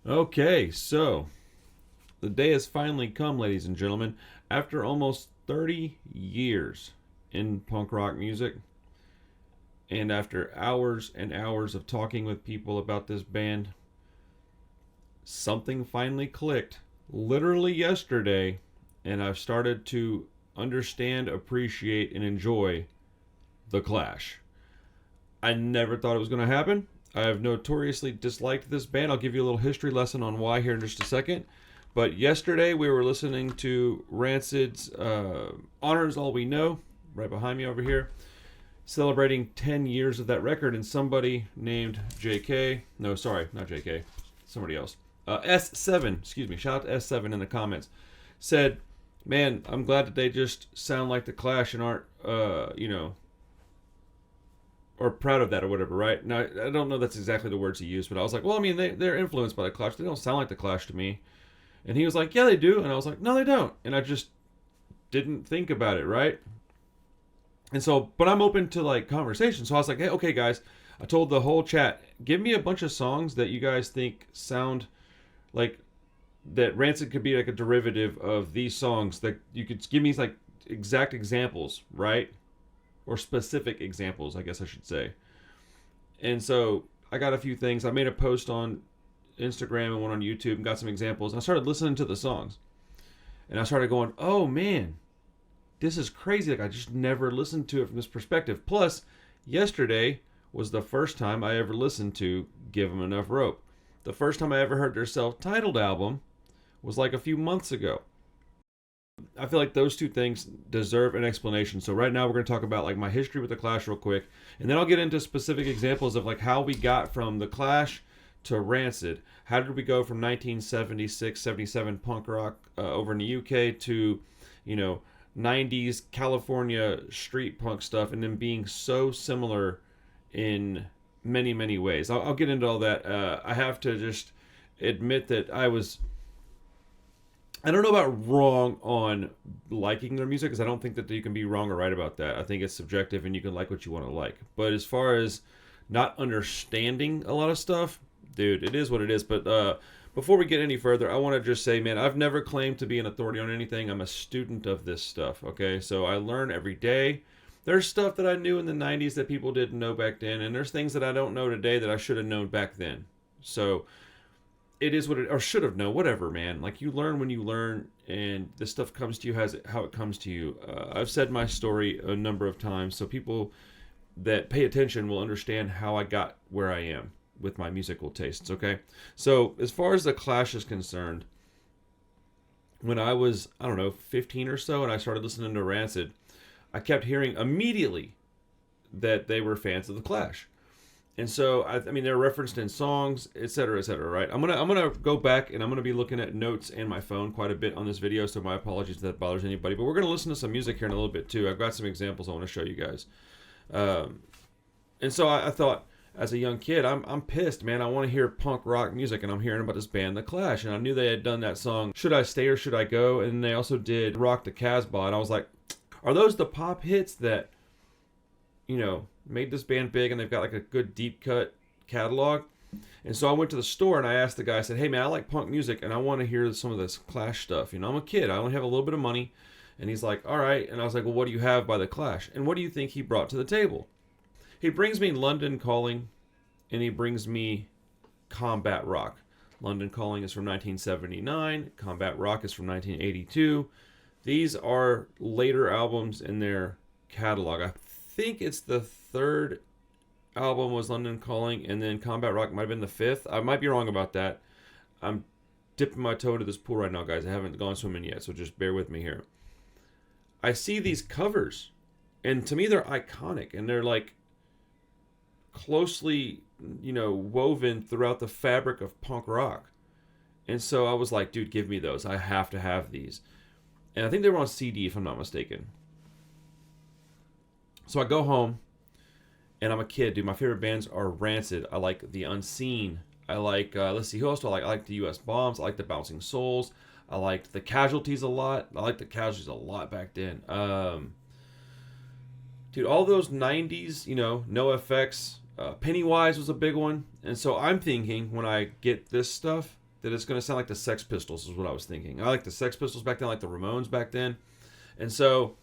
Okay, so the day has finally come, ladies and gentlemen. After almost 30 years in punk rock music, and after hours and hours of talking with people about this band, something finally clicked literally yesterday, and I've started to understand, appreciate, and enjoy The Clash. I never thought it was going to happen. I have notoriously disliked this band. I'll give you a little history lesson on why here in just a second. But yesterday we were listening to Rancid's Honor Is All We Know, right behind me over here, celebrating 10 years of that record. And somebody named JK, no, sorry, not JK, somebody else, S7, excuse me, shout out to S7 in the comments, said, man, I'm glad that they just sound like The Clash and aren't, or proud of that or whatever, right? Now, I don't know that's exactly the words he used, but I was like, well, I mean, they're influenced by The Clash. They don't sound like The Clash to me. And he was like, yeah, they do. And I was like, no, they don't. And I just didn't think about it, right? And so, but I'm open to like conversation. So I was like, hey, okay, guys, I told the whole chat, give me a bunch of songs that you guys think sound like that Rancid could be like a derivative of these songs that you could give me like exact examples, right? Or specific examples, I guess I should say. And so I got a few things. I made a post on Instagram and one on YouTube and got some examples. And I started listening to the songs. And I started going, oh man, this is crazy. Like I just never listened to it from this perspective. Plus, yesterday was the first time I ever listened to Give 'Em Enough Rope. The first time I ever heard their self-titled album was like a few months ago. I feel like those two things deserve an explanation. So right now we're going to talk about like my history with the Clash real quick, and then I'll get into specific examples of like how we got from the Clash to Rancid. How did we go from 1976, 77 punk rock over in the UK to, you know, 90s California street punk stuff, and then being so similar in many, many ways. I'll get into all that. I have to just admit that I don't know about wrong on liking their music, because I don't think that you can be wrong or right about that. I think it's subjective and you can like what you want to like. But as far as not understanding a lot of stuff, dude, it is what it is. But before we get any further, I want to just say, man, I've never claimed to be an authority on anything. I'm a student of this stuff, okay? So I learn every day. There's stuff that I knew in the 90s that people didn't know back then, and there's things that I don't know today that I should have known back then. So it is what it, or should have known, whatever, man. Like you learn when you learn, and this stuff comes to you how it comes to you. I've said my story a number of times, so people that pay attention will understand how I got where I am with my musical tastes. Okay, so as far as the Clash is concerned, when I was, I don't know, 15 or so, and I started listening to Rancid, I kept hearing immediately that they were fans of the Clash. And so I mean they're referenced in songs, et cetera, right? I'm gonna go back and I'm gonna be looking at notes and my phone quite a bit on this video, so my apologies if that bothers anybody. But we're gonna listen to some music here in a little bit too. I've got some examples I want to show you guys. And so I thought, as a young kid, I'm pissed, man. I want to hear punk rock music, and I'm hearing about this band, The Clash, and I knew they had done that song, Should I Stay or Should I Go? And they also did Rock the Casbah, and I was like, are those the pop hits that, you know, made this band big, and they've got like a good deep cut catalog? And so I went to the store and I asked the guy, I said, hey man, I like punk music and I want to hear some of this Clash stuff. You know, I'm a kid, I only have a little bit of money. And he's like, all right. And I was like, well, what do you have by the Clash? And what do you think he brought to the table? He brings me London Calling, and he brings me Combat Rock. London Calling is from 1979. Combat Rock is from 1982. These are later albums in their catalog. I think it's the third album was London Calling, and then Combat Rock might have been the fifth. I might be wrong about that. I'm dipping my toe into this pool right now, guys. I haven't gone swimming yet, so just bear with me here. I see these covers, and to me they're iconic, and they're like closely, you know, woven throughout the fabric of punk rock. And so I was like, dude, give me those. I have to have these. And I think they were on CD, if I'm not mistaken. So I go home, and I'm a kid, dude. My favorite bands are Rancid. I like The Unseen. I like, let's see, who else do I like? I like the US Bombs. I like the Bouncing Souls. I liked the Casualties a lot. I liked the Casualties a lot back then. Dude, all those 90s, you know, NoFX, Pennywise was a big one. And so I'm thinking, when I get this stuff, that it's going to sound like the Sex Pistols is what I was thinking. I like the Sex Pistols back then, I like the Ramones back then. And so,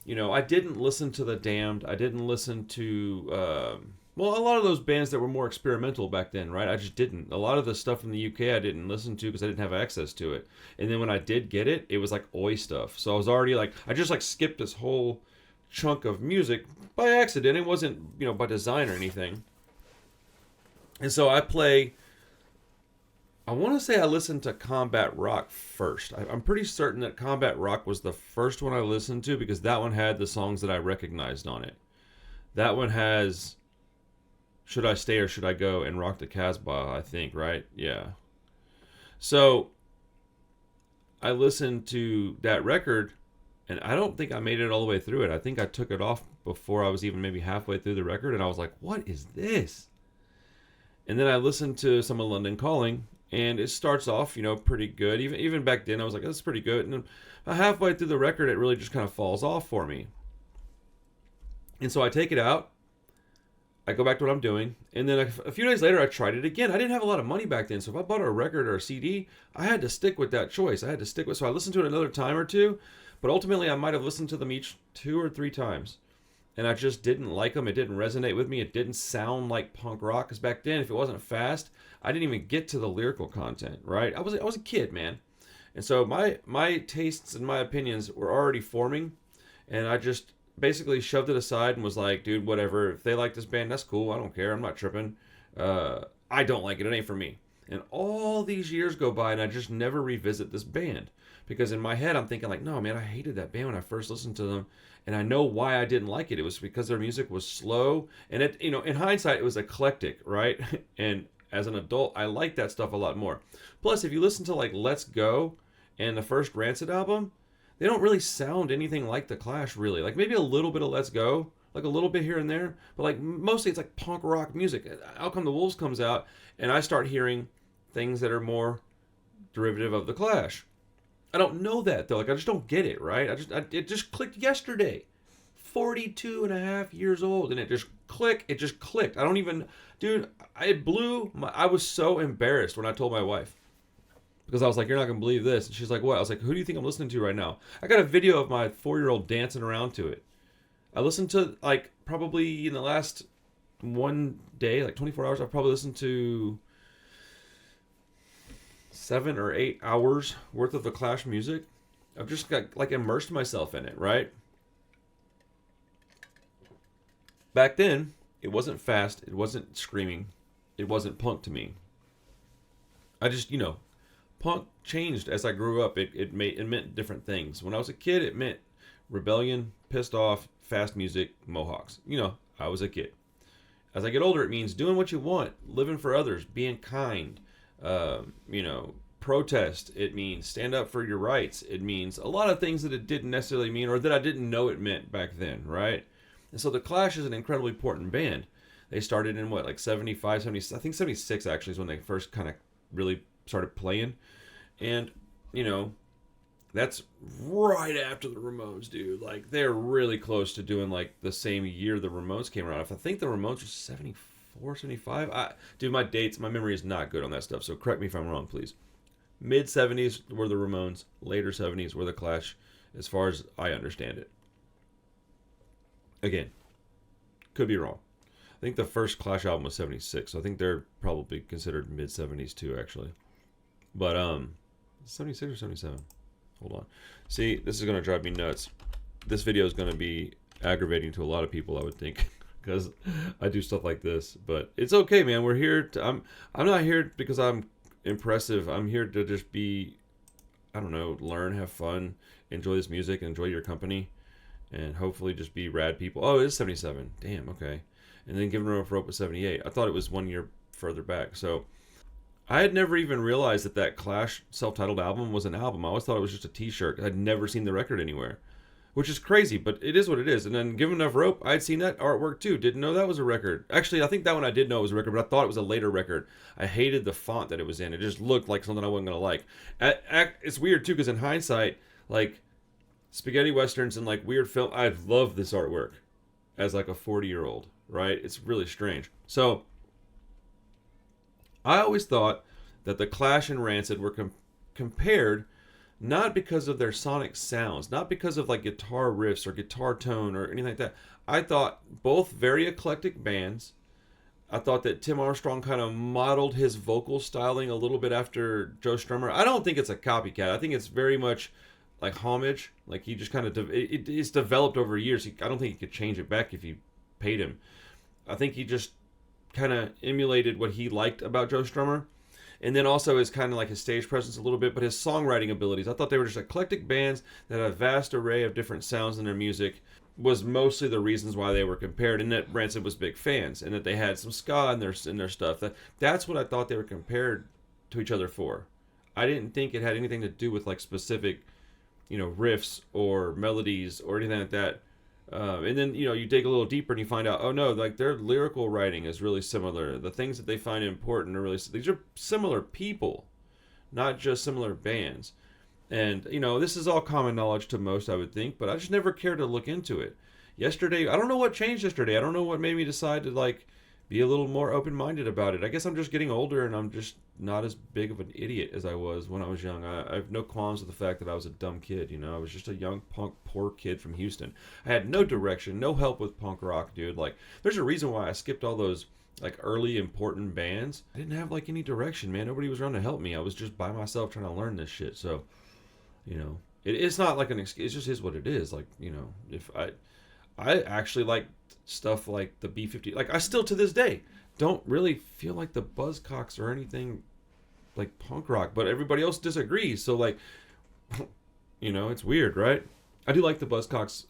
I didn't listen to The Damned. I didn't listen to, a lot of those bands that were more experimental back then, right? I just didn't. A lot of the stuff from the UK I didn't listen to because I didn't have access to it. And then when I did get it, it was like oi stuff. So I was already like, I just like skipped this whole chunk of music by accident. It wasn't, by design or anything. And so I want to say I listened to Combat Rock first. I'm pretty certain that Combat Rock was the first one I listened to because that one had the songs that I recognized on it. That one has Should I Stay or Should I Go and Rock the Casbah, I think, right? Yeah. So I listened to that record, and I don't think I made it all the way through it. I think I took it off before I was even maybe halfway through the record, and I was like, what is this? And then I listened to some of London Calling, and it starts off, pretty good. Even back then, I was like, that's pretty good. And then halfway through the record, it really just kind of falls off for me. And so I take it out. I go back to what I'm doing. And then a few days later, I tried it again. I didn't have a lot of money back then. So if I bought a record or a CD, I had to stick with that choice. So I listened to it another time or two. But ultimately, I might have listened to them each 2 or 3 times. And I just didn't like them. It didn't resonate with me. It didn't sound like punk rock. Because back then, if it wasn't fast, I didn't even get to the lyrical content, right? I was a kid, man. And so my tastes and my opinions were already forming. And I just basically shoved it aside and was like, dude, whatever. If they like this band, that's cool. I don't care. I'm not tripping. I don't like it. It ain't for me. And all these years go by, and I just never revisit this band. Because in my head, I'm thinking like, no, man, I hated that band when I first listened to them. And I know why I didn't like it. It was because their music was slow. And it, in hindsight, it was eclectic, right? And as an adult, I like that stuff a lot more. Plus, if you listen to like Let's Go and the first Rancid album, they don't really sound anything like The Clash, really. Like maybe a little bit of Let's Go, like a little bit here and there, but like mostly it's like punk rock music. Out Come the Wolves comes out, and I start hearing things that are more derivative of The Clash. I don't know that though. Like I just don't get it, right? It just clicked yesterday. 42 and a half years old, and it just clicked. I don't even, dude, I was so embarrassed when I told my wife. Because I was like, you're not going to believe this. And she's like, what? I was like, who do you think I'm listening to right now? I got a video of my 4-year-old dancing around to it. I listened to, like, probably in the last one day, like 24 hours, I've probably listened to 7 or 8 hours worth of The Clash music. I've just got, like, immersed myself in it, right? Back then, it wasn't fast. It wasn't screaming. It wasn't punk to me. I just, punk changed as I grew up. It meant different things. When I was a kid, it meant rebellion, pissed off, fast music, mohawks. I was a kid. As I get older, it means doing what you want, living for others, being kind, protest. It means stand up for your rights. It means a lot of things that it didn't necessarily mean or that I didn't know it meant back then, right? And so The Clash is an incredibly important band. They started in like 75, 70, I think 76 actually is when they first kind of really started playing. And, that's right after the Ramones, dude. Like, they're really close to doing, like, the same year the Ramones came around. If I think the Ramones were 74, 75. Dude, my memory is not good on that stuff, so correct me if I'm wrong, please. Mid-70s were the Ramones. Later 70s were the Clash, as far as I understand it. Again, could be wrong. I think the first Clash album was 76, so I think they're probably considered mid-70s too, actually. But, 76 or 77? Hold on. See, this is going to drive me nuts. This video is going to be aggravating to a lot of people, I would think, because I do stuff like this. But it's okay, man. We're here I'm not here because I'm impressive. I'm here to just be, I don't know, learn, have fun, enjoy this music, enjoy your company, and hopefully just be rad people. Oh, it is 77. Damn, okay. And then Giving Rope was 78. I thought it was 1 year further back. So I had never even realized that Clash self-titled album was an album. I always thought it was just a t-shirt. I'd never seen the record anywhere, which is crazy, but it is what it is. And then Give Enough Rope, I'd seen that artwork too. Didn't know that was a record. Actually, I think that one I did know it was a record, but I thought it was a later record. I hated the font that it was in. It just looked like something I wasn't going to like. It's weird too, because in hindsight, like spaghetti westerns and like weird film, I love this artwork as like a 40-year-old, right? It's really strange. So I always thought that the Clash and Rancid were compared not because of their sonic sounds, not because of like guitar riffs or guitar tone or anything like that. I thought both very eclectic bands. I thought that Tim Armstrong kind of modeled his vocal styling a little bit after Joe Strummer. I don't think it's a copycat. I think it's very much like homage. Like he just kind of it's developed over years. I don't think he could change it back if you paid him. I think he just kind of emulated what he liked about Joe Strummer. And then also his kind of like his stage presence a little bit, but his songwriting abilities. I thought they were just eclectic bands that had a vast array of different sounds in their music. Was mostly the reasons why they were compared, and that Rancid was big fans, and that they had some ska in their stuff. That's what I thought they were compared to each other for. I didn't think it had anything to do with like specific, riffs or melodies or anything like that. And then you dig a little deeper and you find out, oh no, like their lyrical writing is really similar. The things that they find important are really these are similar people, not just similar bands. And this is all common knowledge to most, I would think, but I just never cared to look into it. Yesterday, I don't know what changed yesterday. I don't know what made me decide to like be a little more open-minded about it. I guess I'm just getting older and I'm just not as big of an idiot as I was when I was young. I have no qualms with the fact that I was a dumb kid. I was just a young punk poor kid from Houston. I had no direction, no help with punk rock, dude. Like there's a reason why I skipped all those like early important bands. I didn't have like any direction, man. Nobody was around to help me. I was just by myself trying to learn this shit. So it's not like an excuse. It just is what it is. Like, if I actually like stuff like the B-50. Like, I still to this day don't really feel like the Buzzcocks or anything like punk rock, but everybody else disagrees. So, like, it's weird, right? I do like the Buzzcocks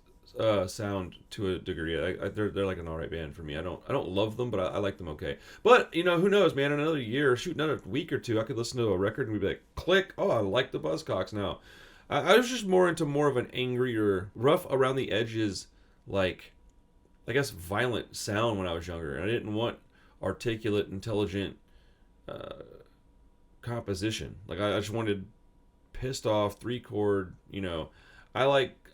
sound to a degree. They're like an alright band for me. I don't love them, but I like them okay. But who knows, man? In another year, another week or two, I could listen to a record and be like, click. Oh, I like the Buzzcocks now. I was just more of an angrier, rough around the edges, like, I guess, violent sound when I was younger. I didn't want articulate, intelligent composition. Like, I just wanted pissed off, 3-chord, I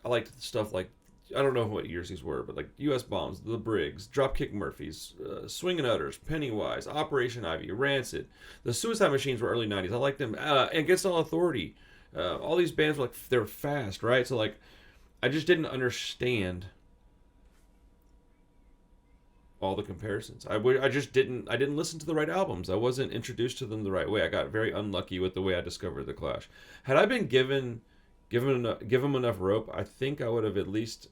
liked stuff like, I don't know what years these were, but like U.S. Bombs, The Briggs, Dropkick Murphys, Swingin' Utters, Pennywise, Operation Ivy, Rancid. The Suicide Machines were early 90s. I liked them. Against All Authority. All these bands were like, they're fast, right? So like, I just didn't understand all the comparisons. I didn't listen to the right albums. I wasn't introduced to them the right way. I got very unlucky with the way I discovered the Clash. Had I been given them enough rope, I think I would have at least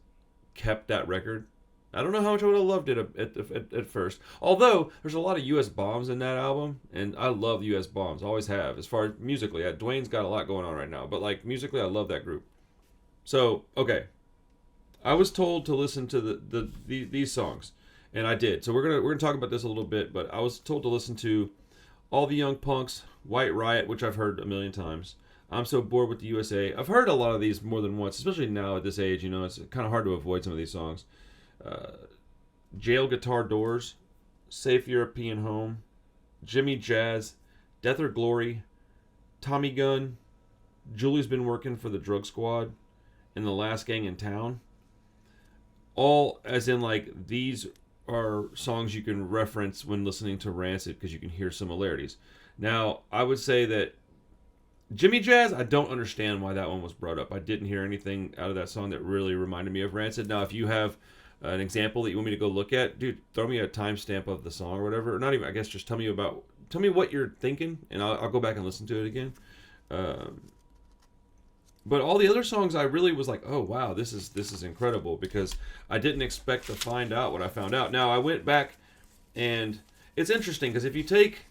kept that record. I don't know how much I would have loved it at first. Although, there's a lot of U.S. Bombs in that album, and I love U.S. Bombs. Always have. As far as musically, Dwayne's got a lot going on right now. But, like, musically, I love that group. So, okay. I was told to listen to these songs, and I did. So, we're gonna talk about this a little bit, but I was told to listen to All the Young Punks, White Riot, which I've heard a million times. I'm So Bored with the USA. I've heard a lot of these more than once, especially now at this age. It's kind of hard to avoid some of these songs. Jail Guitar Doors, Safe European Home, Jimmy Jazz, Death or Glory, Tommy Gun, Julie's Been Working for the Drug Squad, and The Last Gang in Town. All as in like these are songs you can reference when listening to Rancid because you can hear similarities. Now, I would say that Jimmy Jazz, I don't understand why that one was brought up. I didn't hear anything out of that song that really reminded me of Rancid. Now, if you have an example that you want me to go look at, dude, throw me a timestamp of the song or whatever. Or not even, I guess, just tell me what you're thinking, and I'll go back and listen to it again. But all the other songs, I really was like, oh wow, this is incredible, because I didn't expect to find out what I found out. Now I went back, and it's interesting because if you take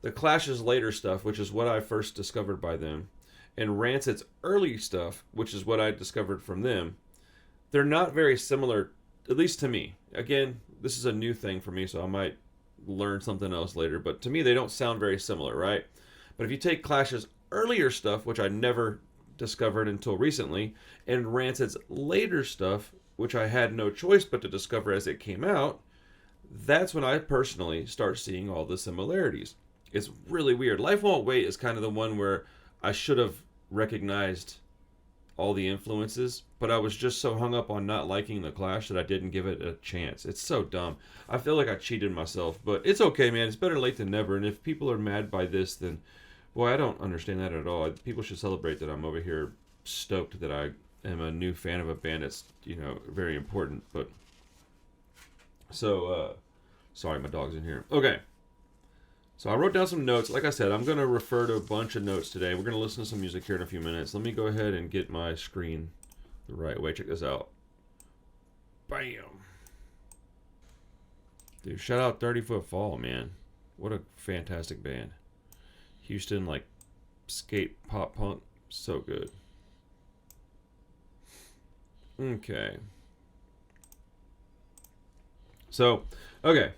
the Clash's later stuff, which is what I first discovered by them, and Rancid's early stuff, which is what I discovered from them, they're not very similar, at least to me. Again, this is a new thing for me, so I might learn something else later, but to me they don't sound very similar, right? But if you take Clash's earlier stuff, which I never discovered until recently, and Rancid's later stuff, which I had no choice but to discover as it came out, that's when I personally start seeing all the similarities. It's really weird. Life Won't Wait is kind of the one where I should have recognized all the influences, but I was just so hung up on not liking the Clash that I didn't give it a chance. It's so dumb. I feel like I cheated myself, but it's okay, man. It's better late than never, and if people are mad by this, then Boy, I don't understand that at all. People should celebrate that I'm over here stoked that I am a new fan of a band that's, you know, very important. But so, sorry, my dog's in here. Okay. So I wrote down some notes. Like I said, I'm going to refer to a bunch of notes today. We're going to listen to some music here in a few minutes. Let me go ahead and get my screen the right way. Check this out. Bam. Dude, shout out 30 Foot Fall, man. What a fantastic band. Houston, like, skate pop punk. So good. Okay. So, okay.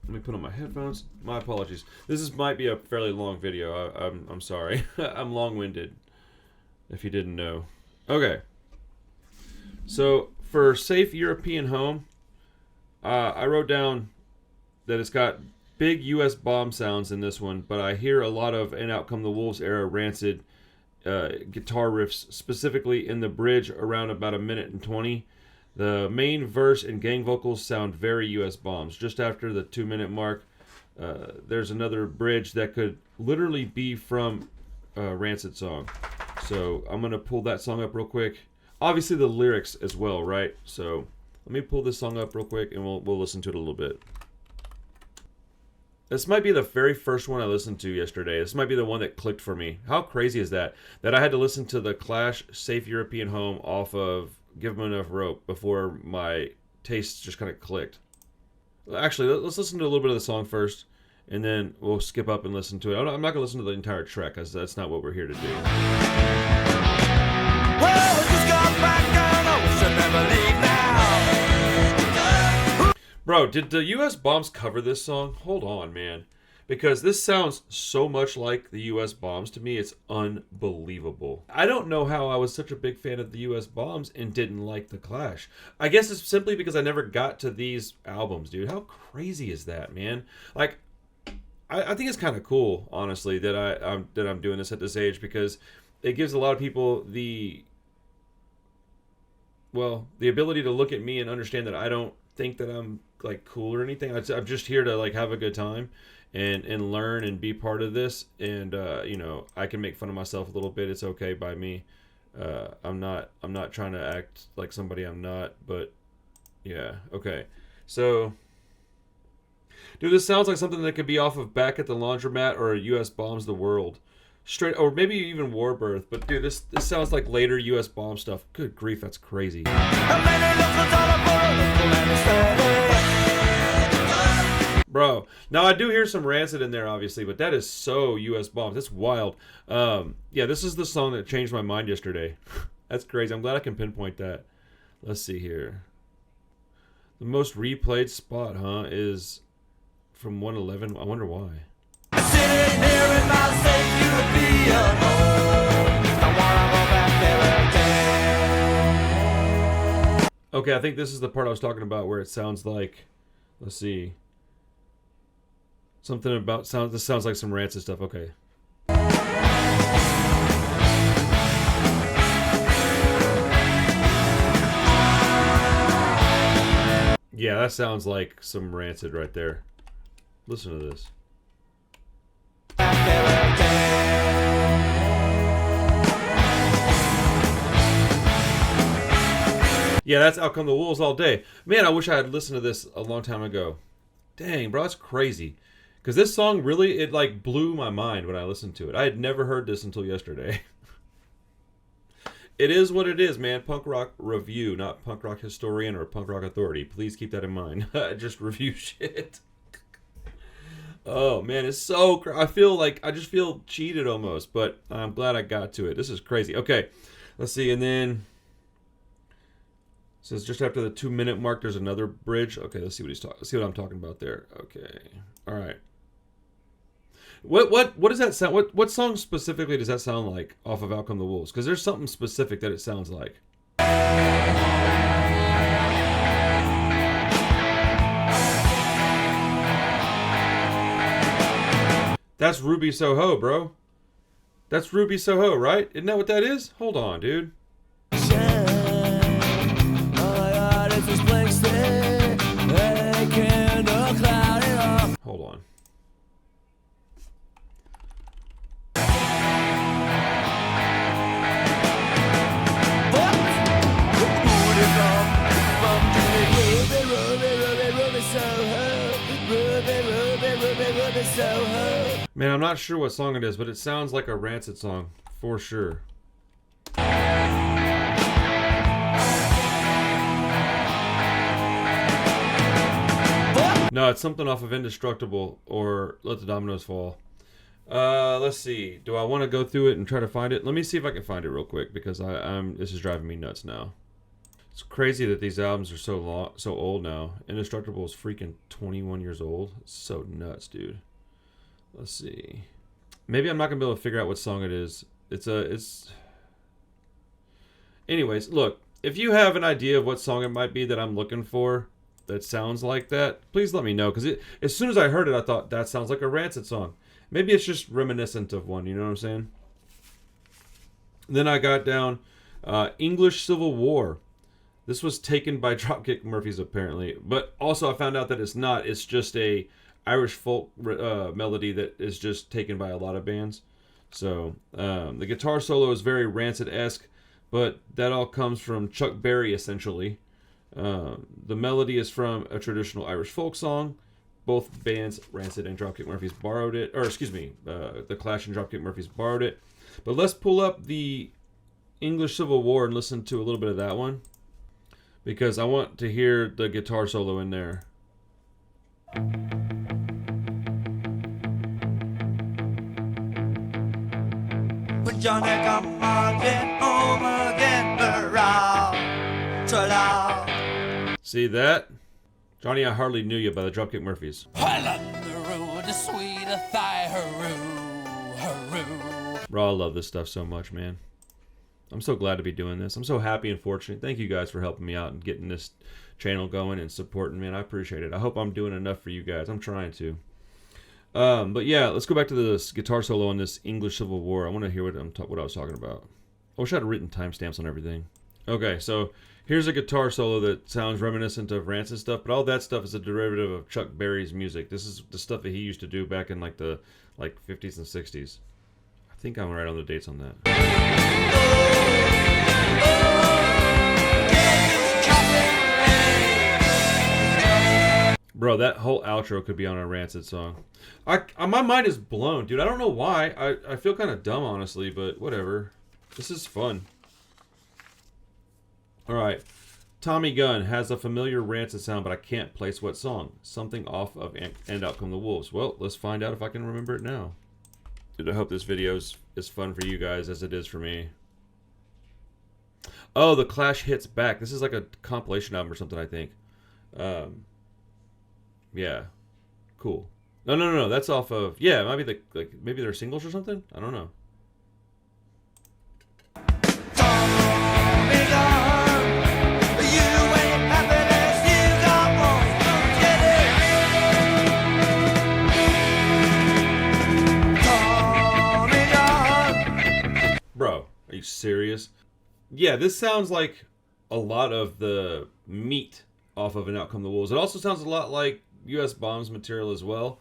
Let me put on my headphones. My apologies. Might be a fairly long video. I'm sorry. I'm long-winded, if you didn't know. Okay. So, for Safe European Home, I wrote down that it's got big U.S. bomb sounds in this one, but I hear a lot of And Out Come the Wolves era Rancid guitar riffs, specifically in the bridge around about 1:20. The main verse and gang vocals sound very U.S. bombs. Just after the 2-minute mark, there's another bridge that could literally be from a Rancid song. So I'm going to pull that song up real quick. Obviously the lyrics as well, right? So let me pull this song up real quick and we'll listen to it a little bit. This might be the very first one I listened to yesterday. This might be the one that clicked for me. How crazy is that? That I had to listen to the Clash Safe European Home off of Give 'Em Enough Rope before my tastes just kind of clicked. Actually, let's listen to a little bit of the song first, and then we'll skip up and listen to it. I'm not going to listen to the entire track, because that's not what we're here to do. Well, I just got back and I wish I'd never leave now. Bro, did the U.S. Bombs cover this song? Hold on, man. Because this sounds so much like the U.S. Bombs to me, it's unbelievable. I don't know how I was such a big fan of the U.S. Bombs and didn't like The Clash. I guess it's simply because I never got to these albums, dude. How crazy is that, man? Like, I think it's kind of cool, honestly, that I'm doing this at this age, because it gives a lot of people the ability to look at me and understand that I don't think that I'm like cool or anything. I'm just here to like have a good time and learn and be part of this, and you know, I can make fun of myself a little bit. It's okay by me. I'm not trying to act like somebody I'm not, but yeah. Okay, so dude, this sounds like something that could be off of Back at the Laundromat or U.S. Bombs the World, straight, or maybe even Warbirth. But dude, this sounds like later U.S. Bomb stuff. Good grief, that's crazy. Bro, now I do hear some Rancid in there, obviously, but that is so U.S. Bombs. That's wild. Yeah, this is the song that changed my mind yesterday. That's crazy. I'm glad I can pinpoint that. Let's see here. The most replayed spot, huh, is from 111. I wonder why. Sitting here in my safe European home. I wanna go back there again. Okay, I think this is the part I was talking about where it sounds like, let's see, something about sound. This sounds like some Rancid stuff. Okay. Yeah, that sounds like some Rancid right there. Listen to this. Yeah, that's Out Come the Wolves all day. Man, I wish I had listened to this a long time ago. Dang, bro, that's crazy. Because this song really, it like blew my mind when I listened to it. I had never heard this until yesterday. It is what it is, man. Punk rock review, not punk rock historian or punk rock authority. Please keep that in mind. I just review shit. Oh, man, it's so I just feel cheated almost, but I'm glad I got to it. This is crazy. Okay, let's see. And then, says just after the 2-minute mark, there's another bridge. Okay, let's see what he's talking. See what I'm talking about there. Okay, all right. What does that sound? What song specifically does that sound like off of Out Come the Wolves? Because there's something specific that it sounds like. That's Ruby Soho, bro. That's Ruby Soho, right? Isn't that what that is? Hold on, dude. Hold on. Man, I'm not sure what song it is, but it sounds like a Rancid song, for sure. No, it's something off of Indestructible or Let the Dominoes Fall. Let's see. Do I want to go through it and try to find it? Let me see if I can find it real quick, because this is driving me nuts now. It's crazy that these albums are so old now. Indestructible is freaking 21 years old. It's so nuts, dude. Let's see. Maybe I'm not gonna be able to figure out what song it is. It's. Anyways, look. If you have an idea of what song it might be that I'm looking for, that sounds like that, please let me know. Because as soon as I heard it, I thought that sounds like a Rancid song. Maybe it's just reminiscent of one. You know what I'm saying? Then I got down English Civil War. This was taken by Dropkick Murphys apparently, but also I found out that it's not. It's just a Irish folk melody that is just taken by a lot of bands. So the guitar solo is very Rancid-esque, but that all comes from Chuck Berry essentially. The melody is from a traditional Irish folk song. Both bands, Rancid and Dropkick Murphys, borrowed it. Or excuse me, The Clash and Dropkick Murphys borrowed it. But let's pull up the English Civil War and listen to a little bit of that one, because I want to hear the guitar solo in there. When Johnny come marching home again, see that? Johnny, I Hardly Knew You by the Dropkick Murphys. Bro, I love this stuff so much, man. I'm so glad to be doing this. I'm so happy and fortunate. Thank you guys for helping me out and getting this channel going and supporting me, and I appreciate it. I hope I'm doing enough for you guys. I'm trying to. But yeah, let's go back to this guitar solo on this English Civil War. I want to hear what I was talking about. I wish I had written timestamps on everything. Okay, so here's a guitar solo that sounds reminiscent of Rancid stuff, but all that stuff is a derivative of Chuck Berry's music. This is the stuff that he used to do back in the 50s and 60s. I think I'm right on the dates on that. Bro, that whole outro could be on a Rancid song. My mind is blown, dude. I don't know why. I feel kind of dumb, honestly, but whatever. This is fun. Alright. Tommy Gunn has a familiar Rancid sound, but I can't place what song. Something off of And Out Come the Wolves. Well, let's find out if I can remember it now. Dude, I hope this video is fun for you guys as it is for me. Oh, The Clash Hits Back. This is like a compilation album or something, I think. Yeah. Cool. No. That's off of... Yeah, it might be maybe they're singles or something? I don't know. Bro, are you serious? Yeah, this sounds like a lot of the meat off of And Out Come the Wolves. It also sounds a lot like U.S. Bombs material as well.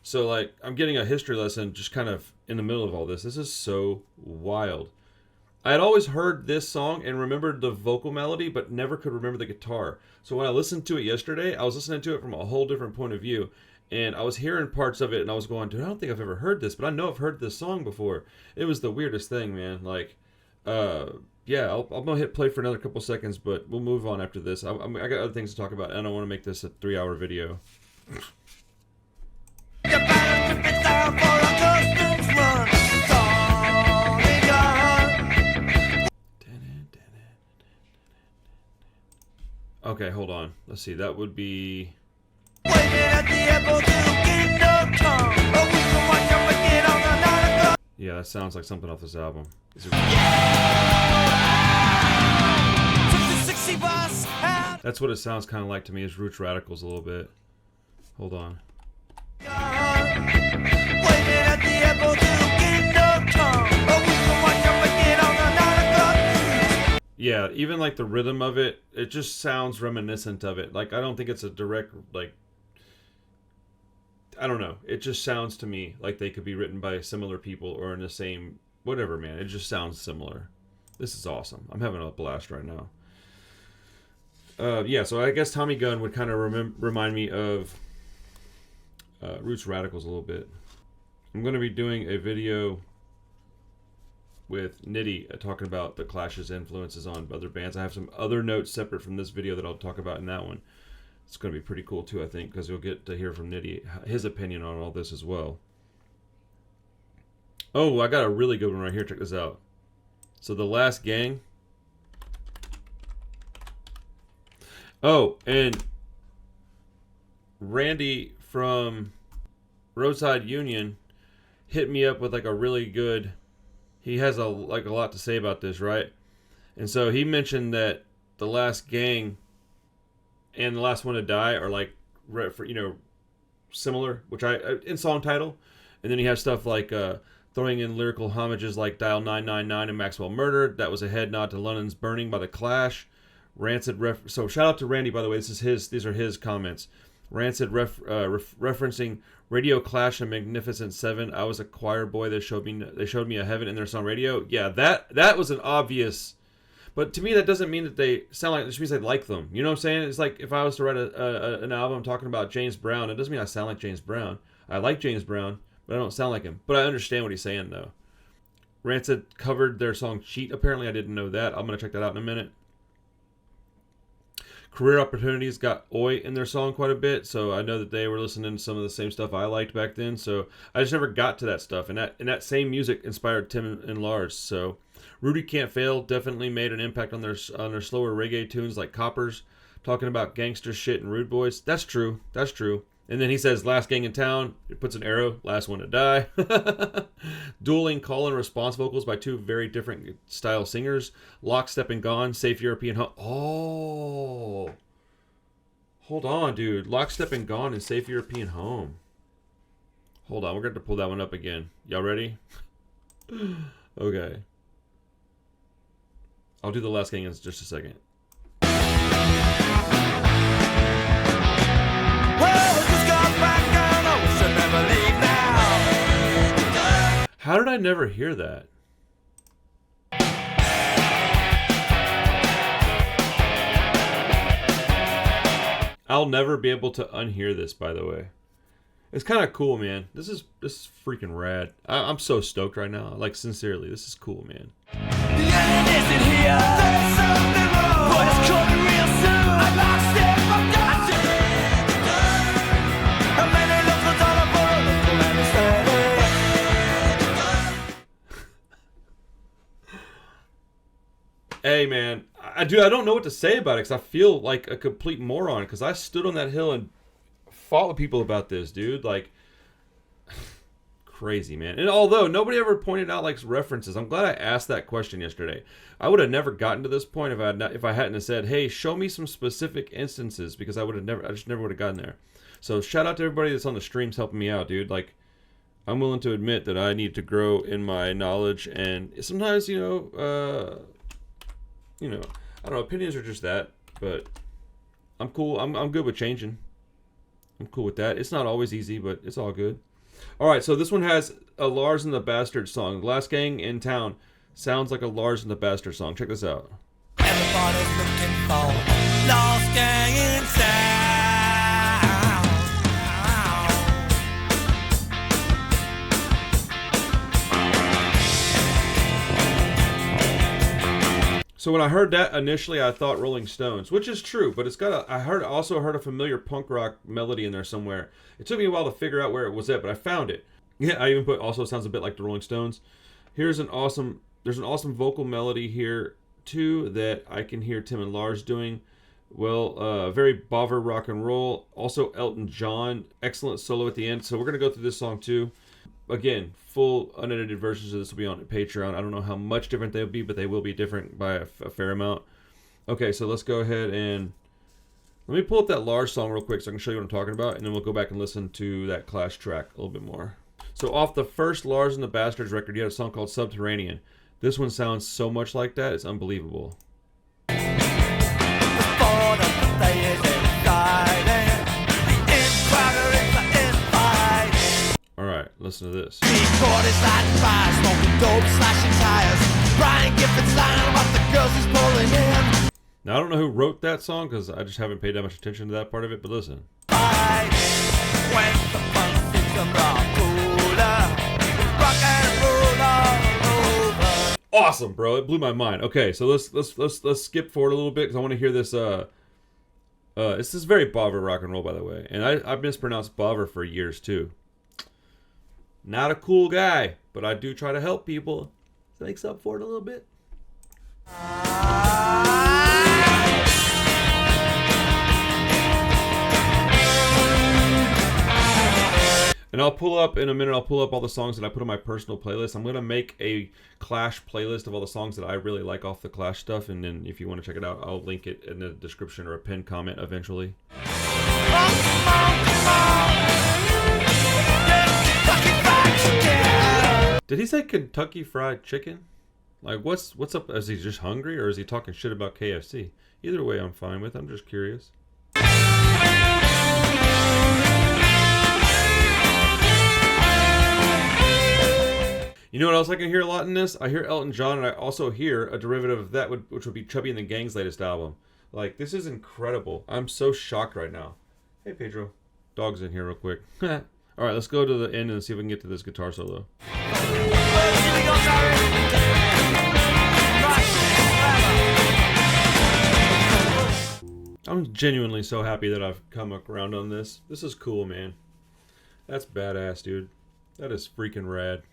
So, I'm getting a history lesson just kind of in the middle of all this. This is so wild. I had always heard this song and remembered the vocal melody, but never could remember the guitar. So when I listened to it yesterday, I was listening to it from a whole different point of view. And I was hearing parts of it, and I was going, dude, I don't think I've ever heard this, but I know I've heard this song before. It was the weirdest thing, man. Yeah, I'll gonna hit play for another couple seconds, but we'll move on after this. I got other things to talk about, and I don't want to make this a 3-hour video. Okay, hold on. Let's see. That would be... Yeah, that sounds like something off this album. That's what it sounds kind of like to me, is Roots Radicals a little bit. Hold on. Yeah, even the rhythm of it, it just sounds reminiscent of it. I don't think it's a direct, I don't know. It just sounds to me like they could be written by similar people or in the same, whatever, man. It just sounds similar. This is awesome. I'm having a blast right now. Yeah, so I guess Tommy Gunn would kind of remind me of Roots Radicals a little bit. I'm going to be doing a video with Nitty talking about the Clash's influences on other bands. I have some other notes separate from this video that I'll talk about in that one. It's going to be pretty cool too, I think, because you'll get to hear from Nitty his opinion on all this as well. Oh, I got a really good one right here. Check this out. So The Last Gang. Oh, and Randy from Roadside Union hit me up with like a really good, he has a lot to say about this, right? And so he mentioned that The Last Gang and The Last One to Die are like, you know, similar, which in song title. And then you have stuff like throwing in lyrical homages like Dial 999 and Maxwell Murder. That was a head nod to London's Burning by The Clash. Rancid so shout out to Randy, by the way. These are his comments. Rancid referencing Radio Clash and Magnificent Seven. I was a choir boy. They showed me a heaven in their song Radio. Yeah, that was an obvious. But to me, that doesn't mean that they sound like. It just means I like them. You know what I'm saying? It's like if I was to write an album talking about James Brown, it doesn't mean I sound like James Brown. I like James Brown, but I don't sound like him. But I understand what he's saying, though. Rancid covered their song Cheat. Apparently, I didn't know that. I'm going to check that out in a minute. Career Opportunities got Oi in their song quite a bit, so I know that they were listening to some of the same stuff I liked back then, so I just never got to that stuff, and that same music inspired Tim and Lars. So Rudy Can't Fail definitely made an impact on their slower reggae tunes like Coppers, talking about gangster shit and rude boys. That's true. And then he says, Last Gang in Town, it puts an arrow, Last One to Die. Dueling call and response vocals by two very different style singers. Lockstep and Gone, Safe European Home. Oh. Hold on, dude. Lockstep and Gone and Safe European Home. Hold on, we're going to pull that one up again. Y'all ready? Okay. I'll do The Last Gang in just a second. How did I never hear that? I'll never be able to unhear this, by the way. It's kind of cool, man. This is freaking rad. I'm so stoked right now. Like, sincerely, this is cool, man. The end isn't here. There's something wrong. But it's coming real soon. I lost it. Hey, man, I don't know what to say about it because I feel like a complete moron because I stood on that hill and fought with people about this, dude. Like, crazy, man. And although nobody ever pointed out like references, I'm glad I asked that question yesterday. I would have never gotten to this point if I hadn't have said, "Hey, show me some specific instances," because I just never would have gotten there. So shout out to everybody that's on the streams helping me out, dude. Like, I'm willing to admit that I need to grow in my knowledge, and sometimes, I don't know, opinions are just that, but I'm cool. I'm good with changing. I'm cool with that. It's not always easy, but it's all good. All right, so this one has a Lars and the Bastard song. Last Gang in Town sounds like a Lars and the Bastard song. Check this out. Everybody's looking for Last Gang in Town. So when I heard that initially, I thought Rolling Stones, which is true, but it's got I also heard a familiar punk rock melody in there somewhere. It took me a while to figure out where it was at, but I found it. Yeah, I even put also sounds a bit like the Rolling Stones. There's an awesome vocal melody here too that I can hear Tim and Lars doing. Well, very bother rock and roll. Also Elton John, excellent solo at the end. So we're gonna go through this song too. Again, full unedited versions of this will be on Patreon. I don't know how much different they'll be, but they will be different by a fair amount. Okay, so let's go ahead and let me pull up that Lars song real quick so I can show you what I'm talking about, and then we'll go back and listen to that Clash track a little bit more. So off the first Lars and the Bastards record, you had a song called Subterranean. This one sounds so much like that, it's unbelievable. Alright, listen to this. Now, I don't know who wrote that song because I just haven't paid that much attention to that part of it, but listen. when the punk system rock cooler. Rock and roll all over. Awesome, bro. It blew my mind. Okay, so let's skip forward a little bit because I want to hear this. This is very bobber rock and roll, by the way, and I've mispronounced bobber for years too. Not a cool guy, but I do try to help people. Thanks up for it a little bit. And I'll pull up in a minute. I'll pull up all the songs that I put on my personal playlist. I'm gonna make a Clash playlist of all the songs that I really like off the Clash stuff, and then if you want to check it out, I'll link it in the description or a pinned comment eventually. Did he say Kentucky Fried Chicken? Like, what's up? Is he just hungry, or is he talking shit about KFC? Either way, I'm fine with. I'm just curious. You know what else I can hear a lot in this? I hear Elton John, and I also hear a derivative of that, which would be Chubby and the Gang's latest album. Like, this is incredible. I'm so shocked right now. Hey, Pedro. Dog's in here real quick. All right, let's go to the end and see if we can get to this guitar solo. I'm genuinely so happy that I've come around on this. This is cool, man. That's badass, dude. That is freaking rad.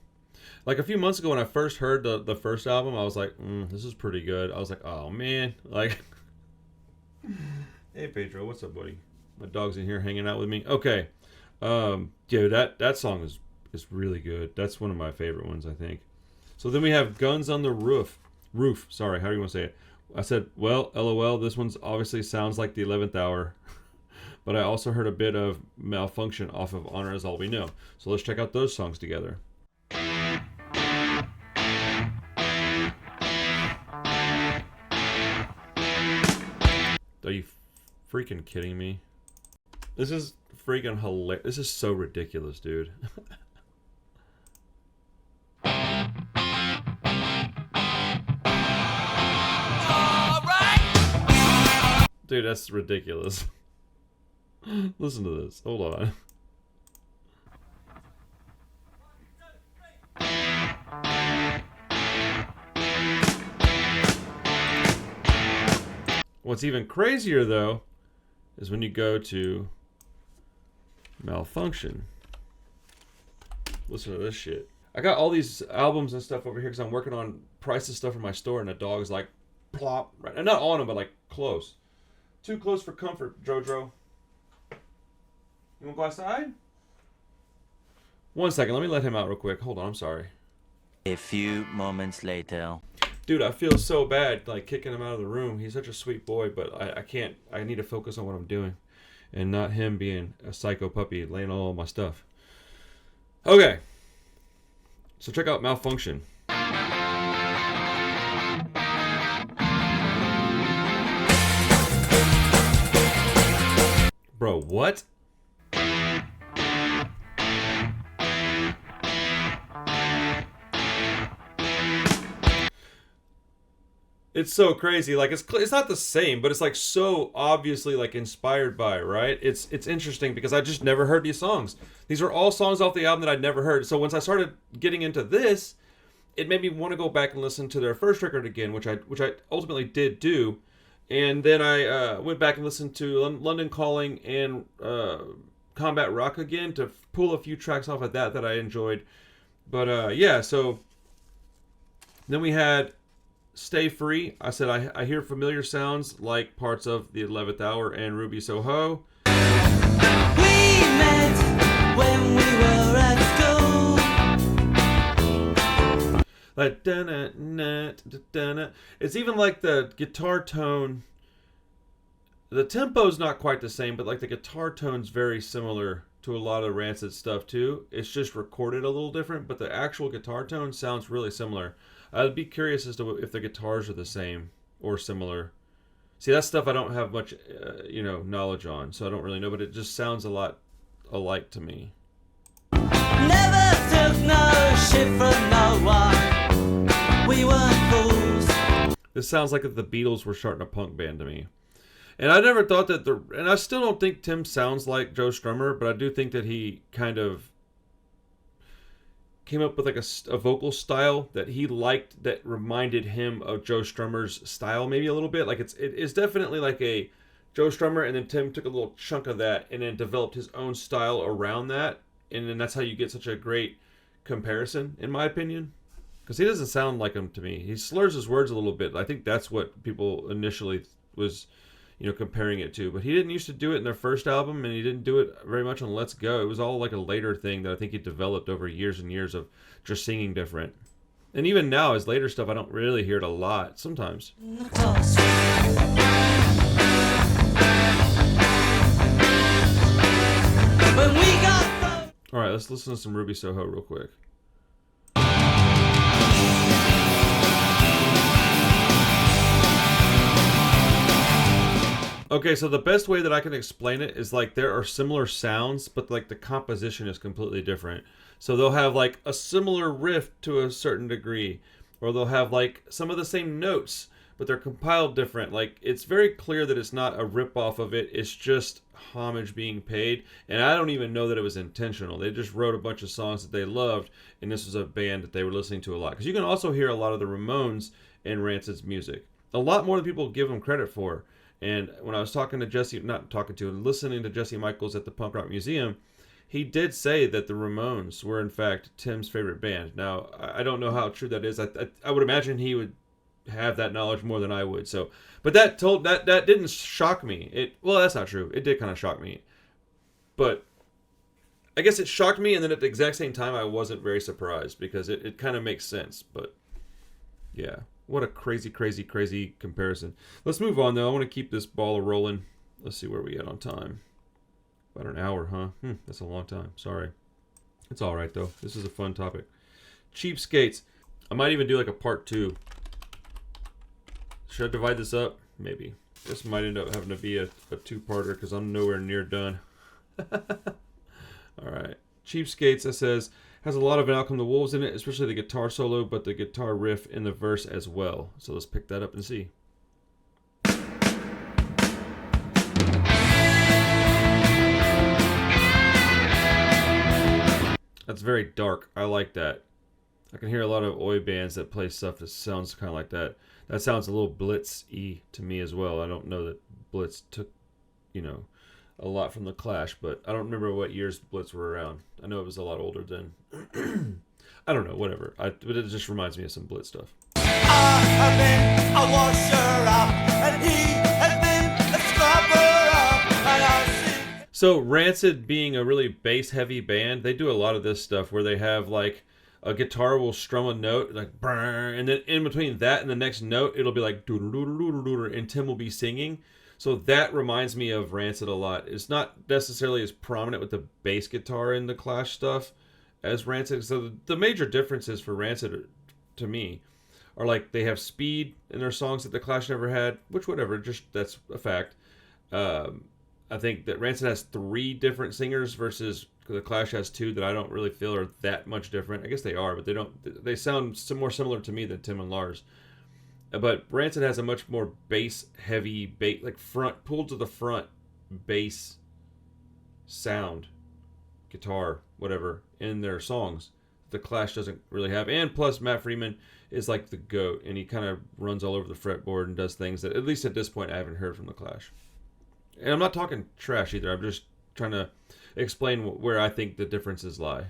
Like a few months ago when I first heard the first album, I was like, this is pretty good. I was like, oh man. Like, hey Pedro, what's up, buddy? My dog's in here hanging out with me. Okay. Dude, that song is really good. That's one of my favorite ones, I think. So then we have Guns on the Roof. Sorry, how do you want to say it? I said, well, LOL, this one's obviously sounds like the 11th Hour. But I also heard a bit of Malfunction off of Honor Is All We Know. So let's check out those songs together. Are you freaking kidding me? This is freaking hilarious. This is so ridiculous, dude. Dude, that's ridiculous. Listen to this. Hold on. What's even crazier, though, is when you go to Malfunction. Listen to this shit. I got all these albums and stuff over here because I'm working on prices stuff for my store, and the dog's like, plop. Right, and not on him, but like close. Too close for comfort, Jojo. You want to go outside? 1 second, let me let him out real quick. Hold on, I'm sorry. A few moments later. Dude, I feel so bad, like, kicking him out of the room. He's such a sweet boy, but I can't. I need to focus on what I'm doing. And not him being a psycho puppy laying all my stuff. Okay. So check out Malfunction. Bro, what? It's so crazy. Like it's not the same, but it's like so obviously like inspired by, right? It's interesting because I just never heard these songs. These are all songs off the album that I'd never heard. So once I started getting into this, it made me want to go back and listen to their first record again, which I ultimately did do. And then I went back and listened to London Calling and Combat Rock again to pull a few tracks off of that I enjoyed. But yeah, so then we had Stay Free. I said I hear familiar sounds like parts of the 11th Hour and Ruby Soho. We met when we were at school. Like da-na-na-da-na. It's even like the guitar tone. The tempo's not quite the same, but like the guitar tone's very similar to a lot of Rancid stuff too. It's just recorded a little different, but the actual guitar tone sounds really similar. I'd be curious as to if the guitars are the same or similar. See, that's stuff I don't have much, knowledge on, so I don't really know, but it just sounds a lot alike to me. Never took no shit from no one. We weren't fools. This sounds like the Beatles were starting a punk band to me. And I never thought that and I still don't think Tim sounds like Joe Strummer, but I do think that he kind of came up with like a vocal style that he liked that reminded him of Joe Strummer's style maybe a little bit. Like it's definitely like a Joe Strummer, and then Tim took a little chunk of that and then developed his own style around that, and then that's how you get such a great comparison, in my opinion. Because he doesn't sound like him to me. He slurs his words a little bit. I think that's what people initially was, comparing it to. But he didn't used to do it in their first album, and he didn't do it very much on Let's Go. It was all like a later thing that I think he developed over years and years of just singing different. And even now, his later stuff, I don't really hear it a lot. Sometimes. All right, let's listen to some Ruby Soho real quick. Okay, so the best way that I can explain it is like there are similar sounds, but like the composition is completely different. So they'll have like a similar riff to a certain degree, or they'll have like some of the same notes, but they're compiled different. Like it's very clear that it's not a rip-off of it, it's just homage being paid. And I don't even know that it was intentional. They just wrote a bunch of songs that they loved, and this was a band that they were listening to a lot. Because you can also hear a lot of the Ramones in Rancid's music. A lot more than people give them credit for. And when I was talking to listening to Jesse Michaels at the Punk Rock Museum, he did say that the Ramones were in fact Tim's favorite band. Now, I don't know how true that is. I would imagine he would have that knowledge more than I would. So, but that didn't shock me. Well, that's not true. It did kind of shock me. But I guess it shocked me, and then at the exact same time, I wasn't very surprised because it kind of makes sense. But yeah. What a crazy, crazy, crazy comparison. Let's move on, though. I want to keep this ball rolling. Let's see where we at on time. About an hour, huh? That's a long time. Sorry. It's all right, though. This is a fun topic. Cheapskates. I might even do like a part 2. Should I divide this up? Maybe. This might end up having to be a 2-parter because I'm nowhere near done. All right. Cheapskates, it says, has a lot of Out Come the Wolves in it, especially the guitar solo, but the guitar riff in the verse as well. So let's pick that up and see. That's very dark. I like that. I can hear a lot of oi bands that play stuff that sounds kind of like that. That sounds a little Blitz-y to me as well. I don't know that Blitz took, a lot from the Clash, but I don't remember what years Blitz were around. I know it was a lot older then. I don't know, whatever. But it just reminds me of some Blitz stuff. I have been a washer up, and he has been a scrubber up, and I see. So Rancid being a really bass-heavy band, they do a lot of this stuff where they have like a guitar will strum a note like brrr, and then in between that and the next note, it'll be like doo-doo-doo-doo-doo-doo, and Tim will be singing. So that reminds me of Rancid a lot. It's not necessarily as prominent with the bass guitar in the Clash stuff as Rancid. So the major differences for Rancid, to me, are like they have speed in their songs that the Clash never had, which whatever, just that's a fact. I think that Rancid has 3 different singers versus the Clash has 2 that I don't really feel are that much different. I guess they are, but they sound more similar to me than Tim and Lars. But Rancid has a much more bass-heavy, like front, pulled to the front bass sound, guitar, whatever, in their songs. The Clash doesn't really have. And plus, Matt Freeman is like the GOAT, and he kind of runs all over the fretboard and does things that, at least at this point, I haven't heard from the Clash. And I'm not talking trash either. I'm just trying to explain where I think the differences lie.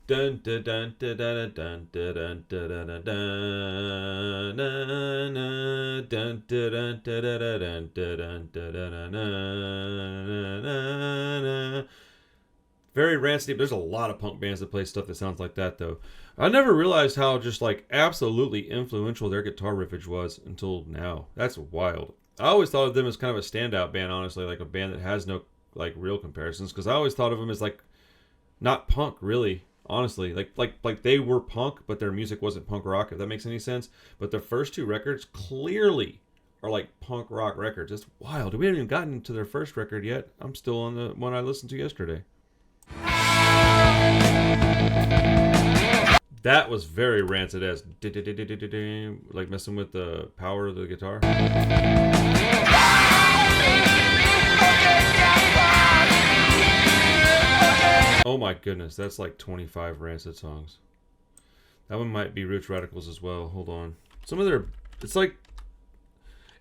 Dun dun dun dun dun dun dun dun dun dun dun. Very Rancid. There's a lot of punk bands that play stuff that sounds like that, though. I never realized how just like absolutely influential their guitar riffage was until now. That's wild. I always thought of them as kind of a standout band, honestly, like a band that has no like real comparisons, because I always thought of them as like not punk, really. Honestly, like they were punk, but their music wasn't punk rock, if that makes any sense. But the first 2 records clearly are like punk rock records. It's wild. We haven't even gotten to their first record yet. I'm still on the one I listened to yesterday. That was very Rancid as like messing with the power of the guitar. Oh my goodness, that's like 25 Rancid songs. That one might be Roots Radicals as well. Hold on. Some of their it's like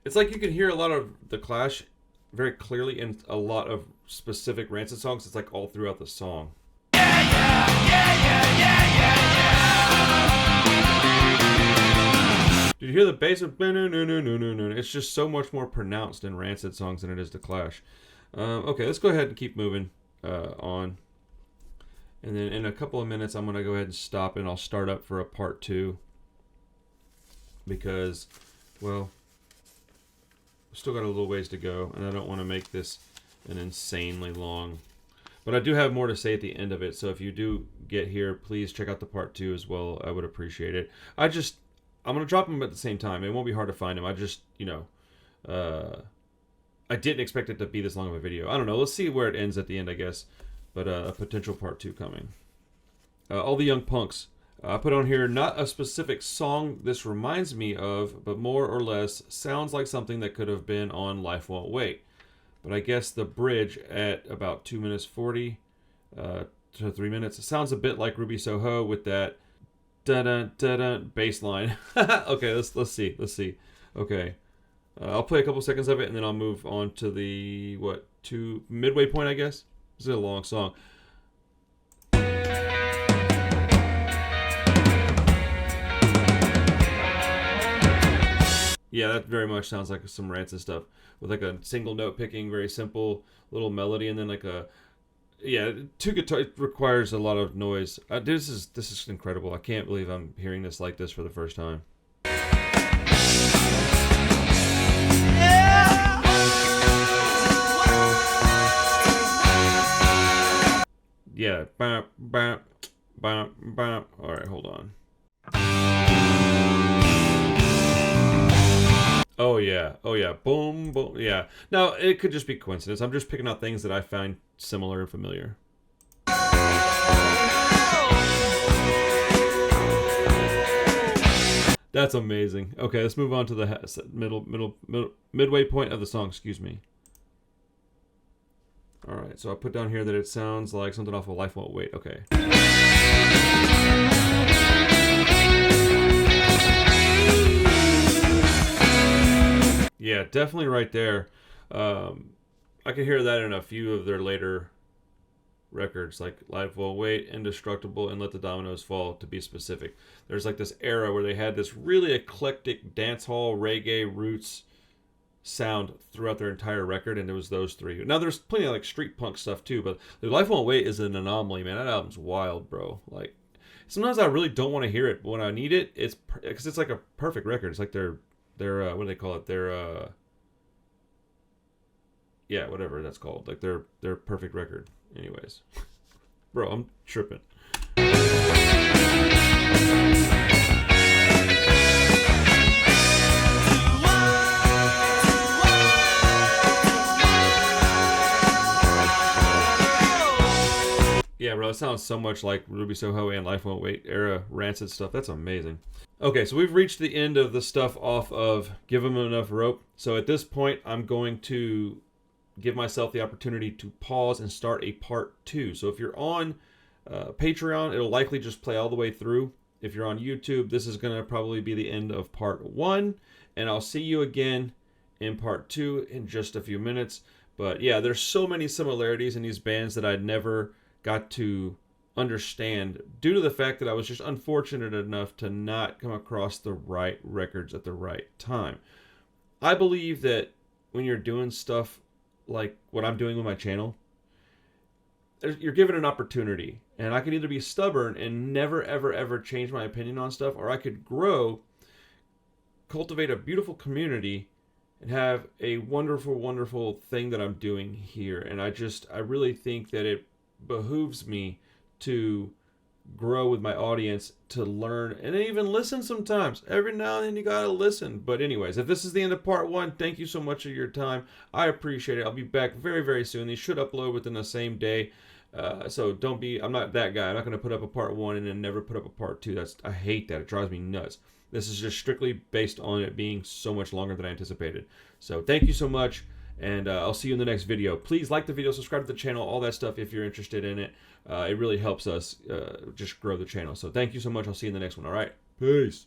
you can hear a lot of the Clash very clearly in a lot of specific Rancid songs. It's like all throughout the song. Did you hear the bass? It's just so much more pronounced in Rancid songs than it is the Clash. Okay, let's go ahead and keep moving on. And then in a couple of minutes, I'm going to go ahead and stop, and I'll start up for a part 2. Because, well, we've still got a little ways to go, and I don't want to make this an insanely long. But I do have more to say at the end of it, so if you do get here, please check out the part 2 as well. I would appreciate it. I'm going to drop them at the same time. It won't be hard to find them. I just, I didn't expect it to be this long of a video. I don't know. Let's see where it ends at the end, I guess. But a potential part 2 coming. All the Young Punks. I put on here not a specific song this reminds me of, but more or less sounds like something that could have been on Life Won't Wait. But I guess the bridge at about 2 minutes 40 to 3 minutes, it sounds a bit like Ruby Soho with that da-da-da-da bass line. Okay, let's see. Okay. I'll play a couple seconds of it, and then I'll move on to the, midway point, I guess? This is a long song. Yeah, that very much sounds like some Rancid stuff. With like a single note picking, very simple little melody, and then like a... Yeah, 2 guitar. It requires a lot of noise. This is incredible. I can't believe I'm hearing this like this for the first time. Yeah. Bam, bam, bam, bam. All right, hold on. Oh yeah. Boom, boom. Yeah. Now it could just be coincidence. I'm just picking out things that I find similar and familiar. That's amazing. Okay, let's move on to the midway point of the song. Excuse me. All right, so I put down here that it sounds like something off of Life Won't Wait. Okay. Yeah, definitely right there. I could hear that in a few of their later records, like Life Won't Wait, Indestructible, and Let the Dominoes Fall, to be specific. There's like this era where they had this really eclectic dancehall, reggae, roots sound throughout their entire record, and it was those 3. Now there's plenty of like street punk stuff too, but Life Won't Wait is an anomaly, man. That album's wild, bro. Like sometimes I really don't want to hear it, but when I need it, it's because it's like a perfect record. It's like their what do they call it? Their yeah, whatever that's called. Like their perfect record. Anyways, bro, I'm tripping. Yeah, bro, it sounds so much like Ruby Soho and Life Won't Wait era Rancid stuff. That's amazing. Okay, so we've reached the end of the stuff off of Give 'Em Enough Rope. So at this point, I'm going to give myself the opportunity to pause and start a part 2. So if you're on Patreon, it'll likely just play all the way through. If you're on YouTube, this is going to probably be the end of part 1. And I'll see you again in part 2 in just a few minutes. But yeah, there's so many similarities in these bands that I'd never got to understand due to the fact that I was just unfortunate enough to not come across the right records at the right time. I believe that when you're doing stuff like what I'm doing with my channel, you're given an opportunity, and I could either be stubborn and never ever change my opinion on stuff, or I could grow, cultivate a beautiful community, and have a wonderful thing that I'm doing here. And I really think that it behooves me to grow with my audience, to learn and even listen sometimes. Every now and then you gotta listen. But anyways, if this is the end of part 1, thank you so much for your time. I appreciate it. I'll be back very soon. These should upload within the same day. So don't be. I'm not that guy. I'm not going to put up a part 1 and then never put up a part 2. I hate that. It drives me nuts. This is just strictly based on it being so much longer than I anticipated. So thank you so much, and I'll see you in the next video. Please like the video, subscribe to the channel, all that stuff if you're interested in it. It really helps us just grow the channel. So thank you so much. I'll see you in the next one. All right. Peace.